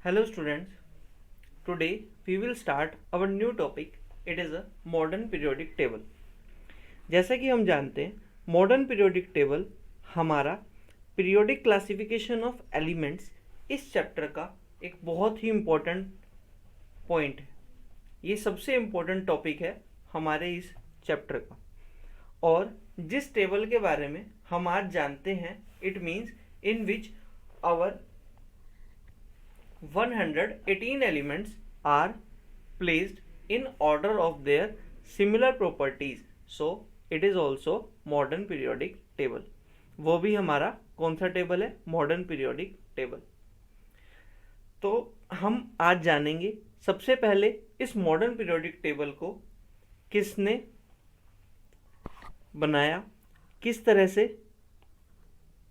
Hello students, today we will start our new topic. It is a modern periodic table. जैसा कि हम जानते हैं मॉडर्न पीरियोडिक टेबल हमारा पीरियोडिक क्लासिफिकेशन ऑफ एलिमेंट्स इस chapter का एक बहुत ही इम्पोर्टेंट पॉइंट है। ये सबसे इम्पोर्टेंट टॉपिक है हमारे इस चैप्टर का, और जिस टेबल के बारे में हम आज जानते हैं it means in which our 118 elements are placed in order of their similar properties, so it is also modern periodic table. वो भी हमारा कौन सा टेबल है? Modern periodic table. तो हम आज जानेंगे सबसे पहले इस मॉडर्न पीरियोडिक टेबल को किसने बनाया, किस तरह से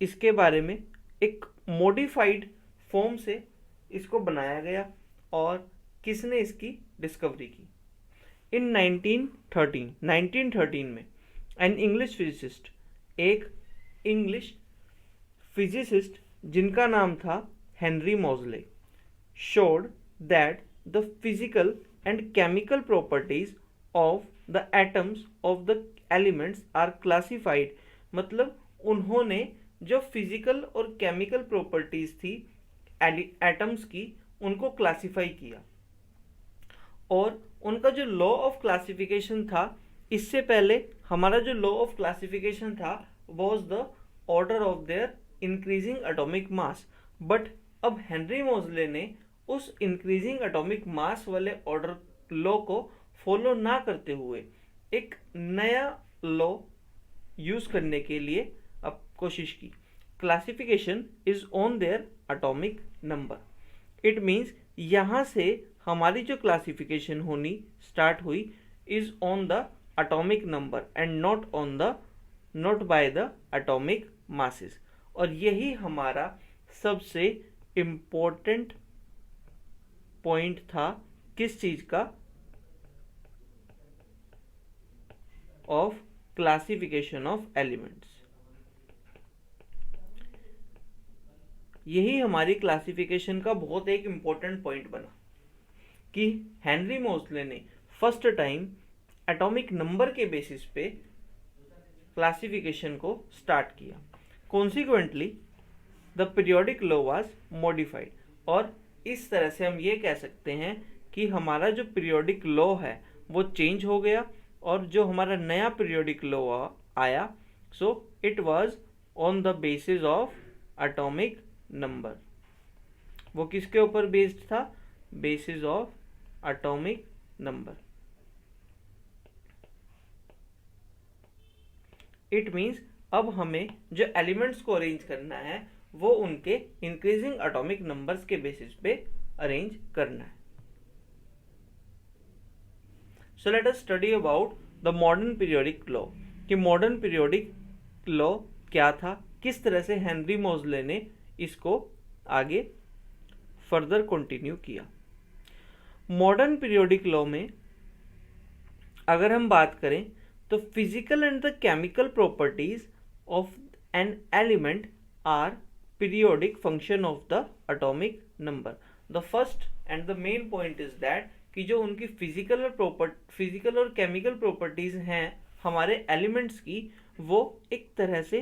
इसके बारे में एक मॉडिफाइड फॉर्म से इसको बनाया गया और किसने इसकी डिस्कवरी की। इन 1913 में एन इंग्लिश फिजिसिस्ट, एक इंग्लिश फिजिसिस्ट जिनका नाम था Henry मोज़ले, showed that the physical and chemical properties of the atoms of the elements are classified। मतलब उन्होंने जो फिजिकल और केमिकल प्रॉपर्टीज थी एटम्स की उनको क्लासिफाई किया, और उनका जो लॉ ऑफ क्लासिफिकेशन था, इससे पहले हमारा जो लॉ ऑफ क्लासिफिकेशन था was the order of their increasing atomic mass. But अब हेनरी मोज़ले ने उस इंक्रीजिंग एटॉमिक मास वाले ऑर्डर लॉ को फॉलो ना करते हुए एक नया लॉ यूज करने के लिए अब कोशिश की। Classification is on their atomic number. It means यहाँ से हमारी जो क्लासिफिकेशन होनी स्टार्ट हुई is on the atomic number and not by the atomic masses. और यही हमारा सबसे इम्पोर्टेंट पॉइंट था किस चीज का? Of classification of elements. यही हमारी क्लासिफिकेशन का बहुत एक इम्पोर्टेंट पॉइंट बना कि हेनरी मोज़ले ने फर्स्ट टाइम एटॉमिक नंबर के बेसिस पे क्लासिफिकेशन को स्टार्ट किया। Consequently the periodic law was modified, और इस तरह से हम ये कह सकते हैं कि हमारा जो पीरियोडिक लॉ है वो चेंज हो गया, और जो हमारा नया पीरियोडिक लॉ आया so it was on the basis of atomic number. वो किसके ऊपर बेस्ड था? Basis of atomic number. It means अब हमें जो एलिमेंट्स को अरेंज करना है वो उनके इंक्रीजिंग एटॉमिक नंबर्स के बेसिस पे अरेंज करना है। So let us study about the modern periodic law कि मॉडर्न पीरियोडिक लॉ क्या था, किस तरह से हेनरी मोज़ले ने इसको आगे फर्दर कंटिन्यू किया। मॉडर्न पीरियोडिक लॉ में अगर हम बात करें तो physical and the chemical properties of an element are periodic function of the atomic number. The first and the main point is that कि जो उनकी फिजिकल और केमिकल प्रॉपर्टीज हैं हमारे एलिमेंट्स की, वो एक तरह से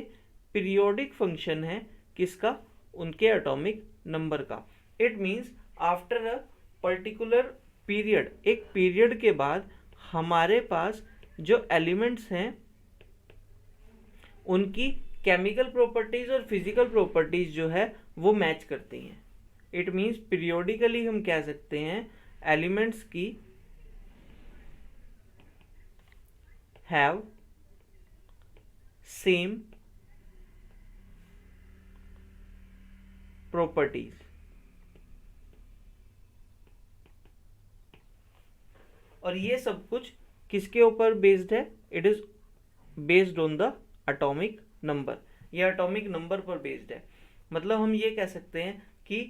पीरियोडिक फंक्शन है किसका? उनके एटॉमिक नंबर का। It means after a particular period, एक पीरियड के बाद हमारे पास जो एलिमेंट्स हैं उनकी केमिकल प्रॉपर्टीज और फिजिकल प्रॉपर्टीज जो है वो मैच करती हैं। इट मीन्स पीरियोडिकली हम कह सकते हैं एलिमेंट्स की हैव सेम प्रॉपर्टीज। और ये सब कुछ किसके ऊपर बेस्ड है? It is based on the atomic number. ये एटॉमिक नंबर पर बेस्ड है। मतलब हम ये कह सकते हैं कि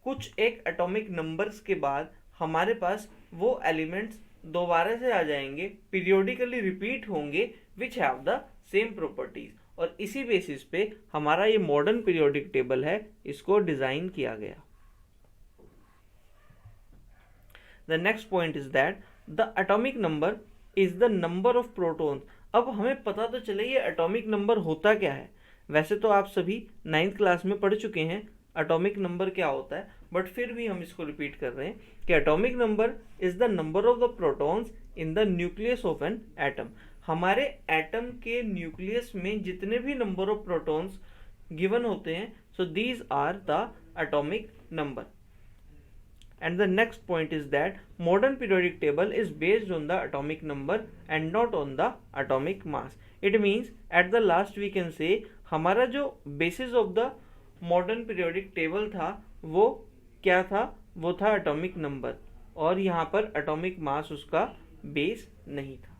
कुछ एक एटॉमिक नंबर्स के बाद हमारे पास वो एलिमेंट्स दोबारा से आ जाएंगे, पीरियोडिकली रिपीट होंगे, which have the same properties, और इसी बेसिस पे हमारा ये मॉडर्न पीरियोडिक टेबल है इसको डिजाइन किया गया। The next point is that the atomic number is the number of protons. अब हमें पता तो चले ये एटॉमिक नंबर होता क्या है। वैसे तो आप सभी 9th क्लास में पढ़ चुके हैं एटॉमिक नंबर क्या होता है, बट फिर भी हम इसको रिपीट कर रहे हैं कि atomic number is the number of the protons in the nucleus of an atom. हमारे एटम के न्यूक्लियस में जितने भी नंबर ऑफ प्रोटॉन्स गिवन होते हैं, so these are the atomic number. And the next point is that modern periodic table is based on the atomic number and not on the atomic mass. It means at the last we can say हमारा जो basis of the modern periodic table था वो क्या था, वो था atomic number, और यहाँ पर atomic mass उसका base नहीं था।